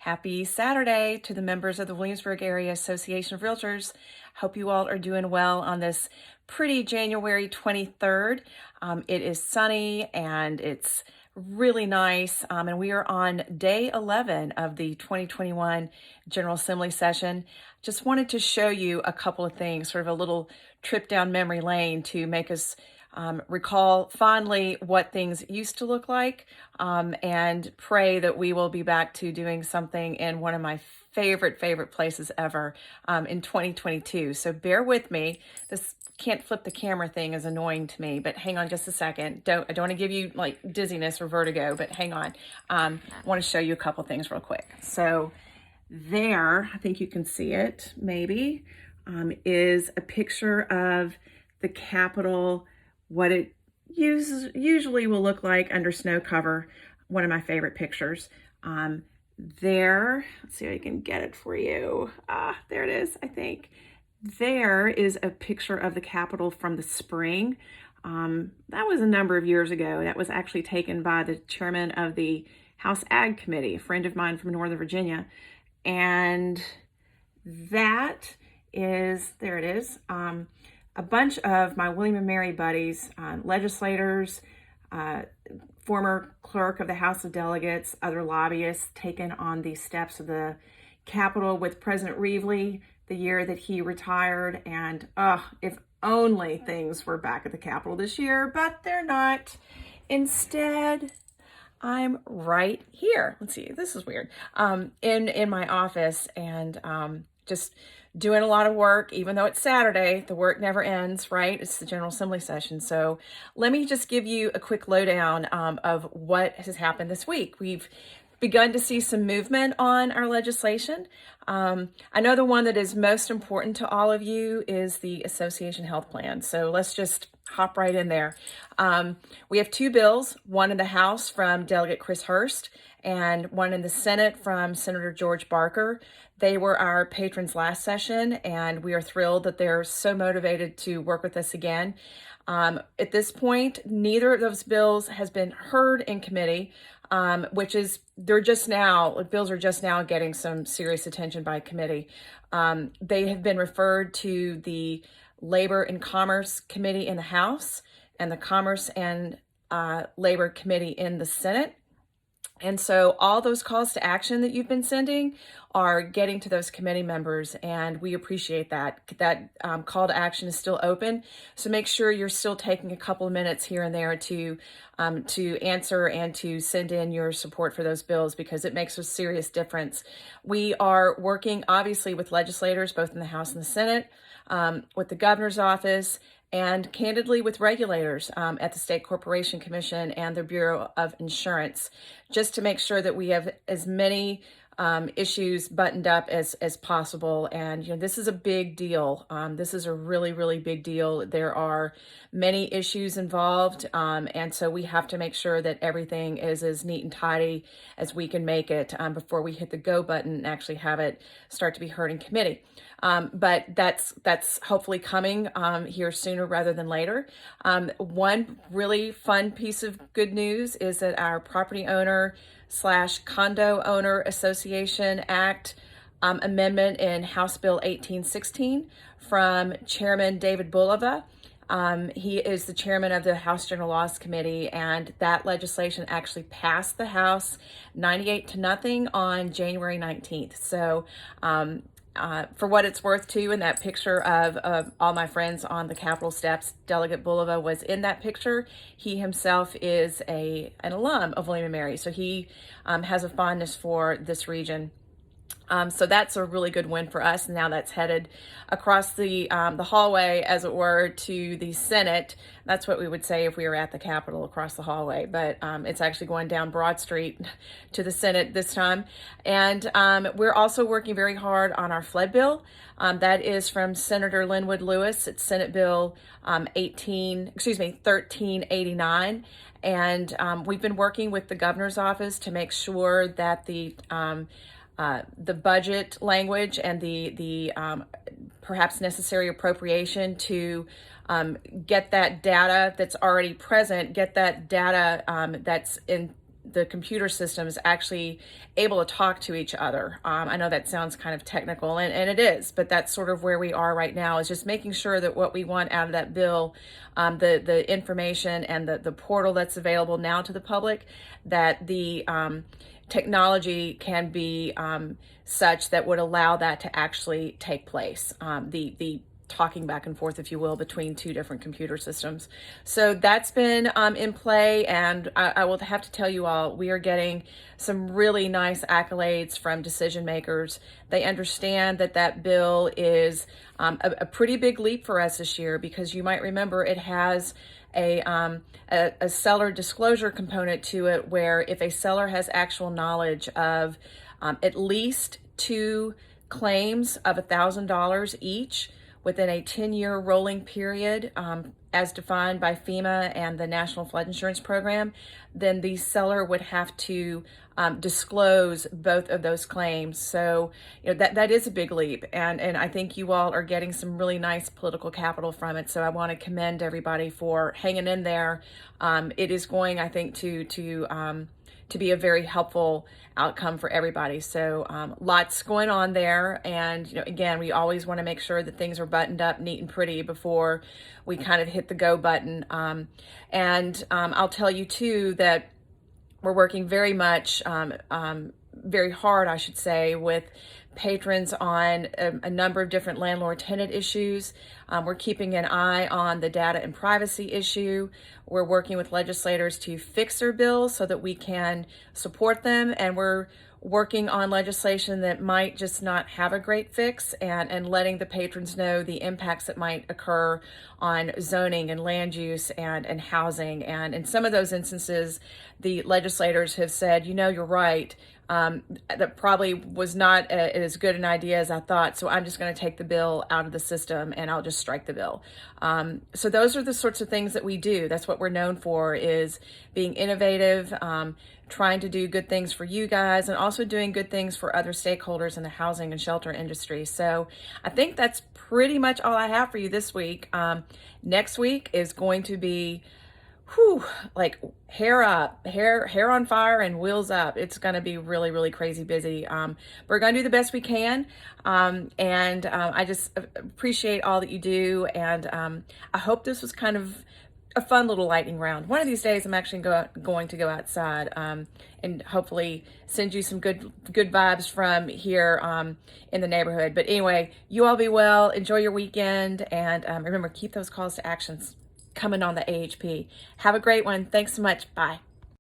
Happy Saturday to the members of the Williamsburg Area Association of Realtors. Hope you all are doing well on this pretty January 23rd. It is sunny and it's really nice. And we are on day 11 of the 2021 General Assembly session. Just wanted to show you a couple of things, sort of a little trip down memory lane to make us recall fondly what things used to look like, and pray that we will be back to doing something in one of my favorite places ever in 2022. So bear with me. This can't flip the camera thing is annoying to me, but hang on just a second. I don't want to give you like dizziness or vertigo, but hang on. I want to show you a couple things real quick. So there, I think you can see it maybe, is a picture of the Capitol, what it usually will look like under snow cover. One of my favorite pictures. There, let's see if I can get it for you. There it is, I think. There is a picture of the Capitol from the spring. That was a number of years ago. That was actually taken by the chairman of the House Ag Committee, a friend of mine from Northern Virginia. And that is, there it is. A bunch of my William and Mary buddies, legislators, former clerk of the House of Delegates, other lobbyists taken on the steps of the Capitol with President Reevely the year that he retired. And if only things were back at the Capitol this year, but they're not. Instead, I'm right here. Let's see, this is weird. In my office, and just doing a lot of work. Even though it's Saturday, the work never ends, right? It's the General Assembly session. So let me just give you a quick lowdown of what has happened this week. We've begun to see some movement on our legislation. I know the one that is most important to all of you is the Association Health Plan. So let's just hop right in there. We have two bills, one in the House from Delegate Chris Hurst and one in the Senate from Senator George Barker. They were our patrons last session, and we are thrilled that they're so motivated to work with us again. At this point, neither of those bills has been heard in committee, bills are just now getting some serious attention by committee. They have been referred to the Labor and Commerce Committee in the House and the Commerce and Labor Committee in the Senate. And so all those calls to action that you've been sending are getting to those committee members, and we appreciate that. That call to action is still open, so make sure you're still taking a couple of minutes here and there to answer and to send in your support for those bills, because it makes a serious difference. We are working obviously with legislators, both in the House and the Senate, with the governor's office, and candidly with regulators at the State Corporation Commission and the Bureau of Insurance, just to make sure that we have as many issues buttoned up as possible. And this is a big deal. This is a really big deal. There are many issues involved, and so we have to make sure that everything is as neat and tidy as we can make it before we hit the go button and actually have it start to be heard in committee. But that's hopefully coming here sooner rather than later. One really fun piece of good news is that our property owner / condo owner association act amendment in House Bill 1816 from Chairman David Bulova. He is the chairman of the House General Laws Committee, and that legislation actually passed the House 98-0 on January 19th. So for what it's worth too, in that picture of all my friends on the Capitol steps, Delegate Bulova was in that picture. He himself is an alum of William & Mary, so he has a fondness for this region. So that's a really good win for us. Now that's headed across the hallway, as it were, to the Senate. That's what we would say if we were at the Capitol, across the hallway. But it's actually going down Broad Street to the Senate this time. And we're also working very hard on our flood bill. That is from Senator Linwood Lewis. It's Senate Bill 1389. And we've been working with the governor's office to make sure that the budget language and the perhaps necessary appropriation to get that data that's already present, get that data that's the computer systems actually able to talk to each other. I know that sounds kind of technical, and it is, but that's sort of where we are right now, is just making sure that what we want out of that bill, the information and the portal that's available now to the public, that the technology can be such that would allow that to actually take place. The talking back and forth, if you will, between two different computer systems. So that's been in play, and I will have to tell you all, we are getting some really nice accolades from decision makers. They understand that that bill is a pretty big leap for us this year, because you might remember it has a seller disclosure component to it, where if a seller has actual knowledge of at least two claims of $1,000 each within a 10-year rolling period, as defined by FEMA and the National Flood Insurance Program, then the seller would have to disclose both of those claims. So, that is a big leap, and I think you all are getting some really nice political capital from it. So I want to commend everybody for hanging in there. It is going, I think, to be a very helpful outcome for everybody. So lots going on there. And, again, we always want to make sure that things are buttoned up neat and pretty before we kind of hit the go button. And I'll tell you too, that we're working very much, very hard, I should say, with patrons on a number of different landlord-tenant issues. We're keeping an eye on the data and privacy issue. We're working with legislators to fix their bills so that we can support them, and we're working on legislation that might just not have a great fix, and letting the patrons know the impacts that might occur on zoning and land use and housing. And in some of those instances, the legislators have said, you're right, that probably was not as good an idea as I thought, so I'm just going to take the bill out of the system and I'll just strike the bill. So those are the sorts of things that we do. That's what we're known for, is being innovative, trying to do good things for you guys, and also doing good things for other stakeholders in the housing and shelter industry. So I think that's pretty much all I have for you this week. Next week is going to be like hair on fire and wheels up. It's going to be really, really crazy busy. We're going to do the best we can. And I just appreciate all that you do. And I hope this was kind of a fun little lightning round. One of these days, I'm actually going to go outside and hopefully send you some good vibes from here in the neighborhood. But anyway, you all be well. Enjoy your weekend. And remember, keep those calls to actions coming on the AHP. Have a great one. Thanks so much. Bye.